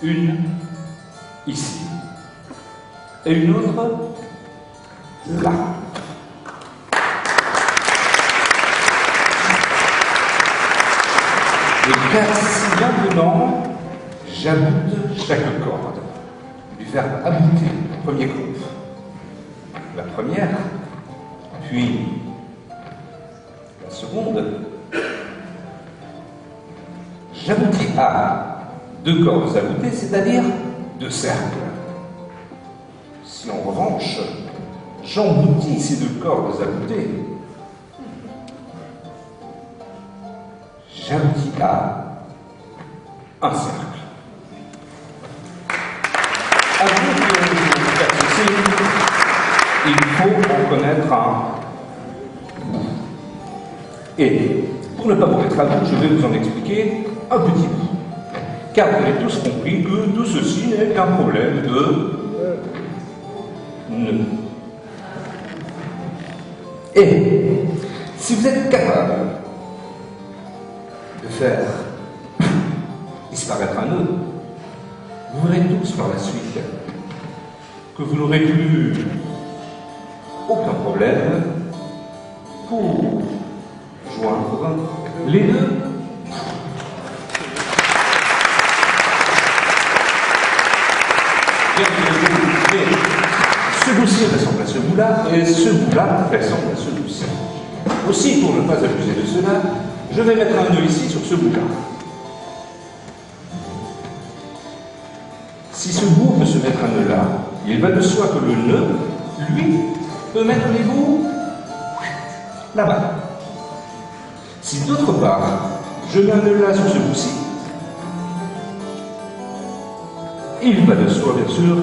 Une ici. Et une autre là. Et si maintenant, j'aboute chaque corde du verbe abouter, premier groupe. La première, puis la seconde. J'aboutis à deux cordes aboutées, c'est-à-dire deux cercles. Si en revanche, j'emboutis ces deux cordes aboutées, j'aboutis à un cercle. Il faut en connaître un. Et pour ne pas vous mettre à bout, je vais vous en expliquer un petit bout. Car vous avez tous compris que tout ceci n'est qu'un problème de nœud. Et si vous êtes capable de faire disparaître un nœud, vous verrez tous par la suite que vous n'aurez plus aucun problème pour joindre les deux. Ce bout-ci ressemble à ce bout-là, et ce bout-là ressemble à ce bout-ci. Aussi, pour ne pas abuser de cela, je vais mettre un nœud ici sur ce bout-là. Si ce bout peut se mettre un nœud là, il va de soi que le nœud, lui, peut mettre les bouts là-bas. Si d'autre part, je mets un nœud là sur ce bout-ci, il va de soi, bien sûr,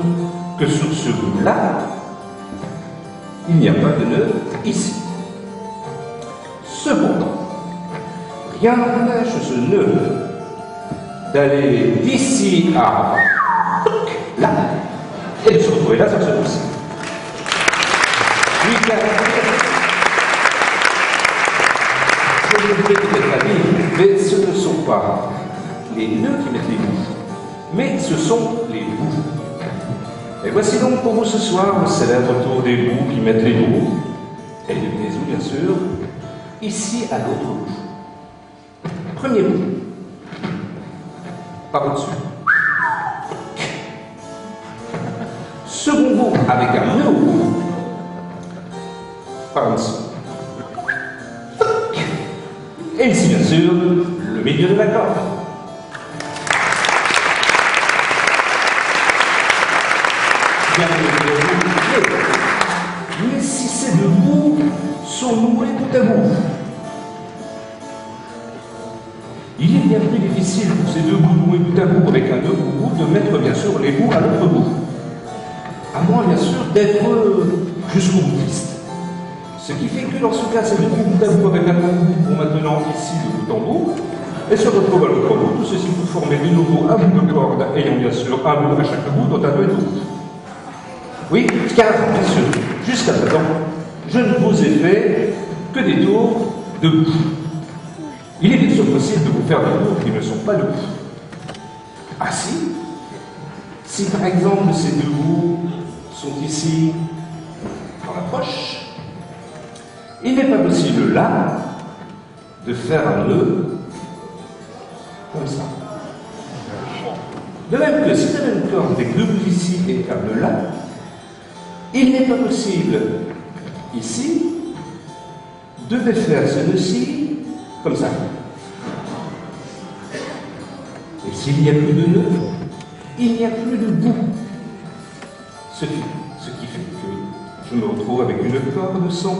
que sur ce bout-là, il n'y a pas de nœud ici. Cependant, rien n'empêche ce nœud d'aller d'ici à là et de se retrouver là sur ce bout-ci. Oui, car je vous l'ai peut-être dit, mais ce ne sont pas les nœuds qui mettent les bouts, mais ce sont les bouts. Et voici donc pour vous ce soir le célèbre tour des bouts qui mettent les bouts, et devinez où bien sûr, ici à l'autre bout. Premier bout, par au-dessus. Second bout avec un nœud au bout, par en dessous. Et ici bien sûr, le milieu de la corde. Mais si ces deux bouts sont noués bout à bout, il est bien plus difficile pour ces deux bouts noués bout à bout avec un nœud au bout de mettre bien sûr les bouts à l'autre bout. À moins bien sûr d'être jusqu'au boutiste. Ce qui fait que lorsque ces deux bouts bout à bout avec un bout vont maintenant ici de bout en bout, et se retrouvent à l'autre bout, tout ceci peut former de nouveau un bout de corde ayant bien sûr un bout à chaque bout, dont un nœud et tout. Oui, car, bien sûr, jusqu'à présent, je ne vous ai fait que des tours de bout. Il est bien sûr possible de vous faire des tours qui ne sont pas de bout. Ah si par exemple ces deux bouts sont ici dans la poche, il n'est pas possible là de faire un nœud comme ça. De même que si vous avez une corde avec deux bouts ici et un nœud là, il n'est pas possible, ici, de défaire ce nœud-ci comme ça. Et s'il n'y a plus de nœud, il n'y a plus de bout. Ce qui fait que je me retrouve avec une corde sans.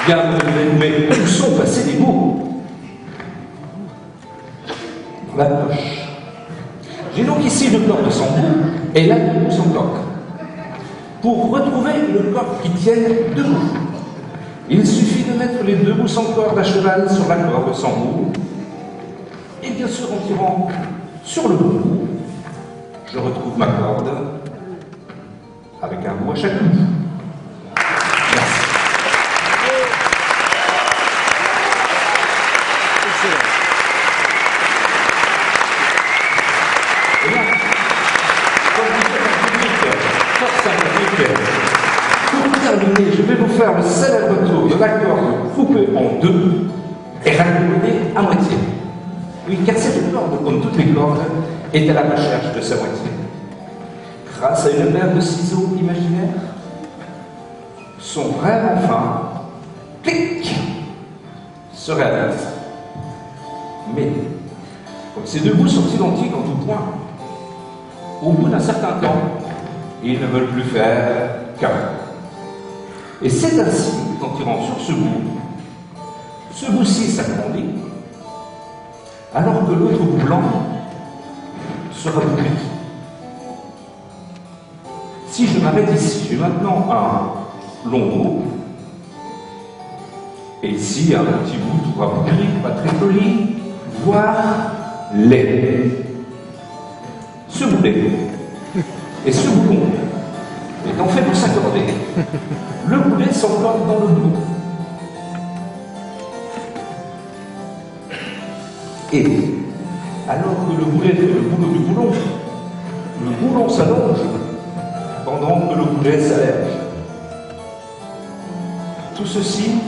Bien, mais où sont passés les bouts? Dans la poche. J'ai donc ici une corde sans bout et là une bout sans corde. Pour retrouver une corde qui tienne debout, il suffit de mettre les deux bouts sans corde à cheval sur la corde sans bout et bien sûr en tirant sur le bout, je retrouve ma corde avec un bout à chaque bout. Merci. Et là, comme vous êtes un public fort sympathique, pour terminer, je vais vous faire le célèbre tour de l'accord coupé en deux et raccordé à moitié. Oui, car cette corde, comme toutes les cordes, est à la recherche de sa moitié. Grâce à une paire de ciseaux imaginaires, son rêve enfin, clic, se réalise. Mais, comme ces deux bouts sont identiques en tout point, au bout d'un certain temps, ils ne veulent plus faire qu'un. Et c'est ainsi qu'en tirant sur ce bout-ci s'agrandit, alors que l'autre bout blanc sera bouclé. Si je m'arrête ici, j'ai maintenant un long bout, et ici un petit bout tout rabouclé, pas très poli, voire laid. Ce boulet et ce boulon étant fait pour s'accorder, le boulet s'encorde dans le boulon. Et alors que le boulet fait le boulot du boulon, le boulon s'allonge pendant que le boulet s'allège. Tout ceci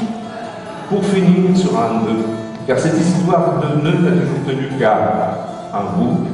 pour finir sur un nœud, car cette histoire de nœud n'a toujours tenu qu'à un bout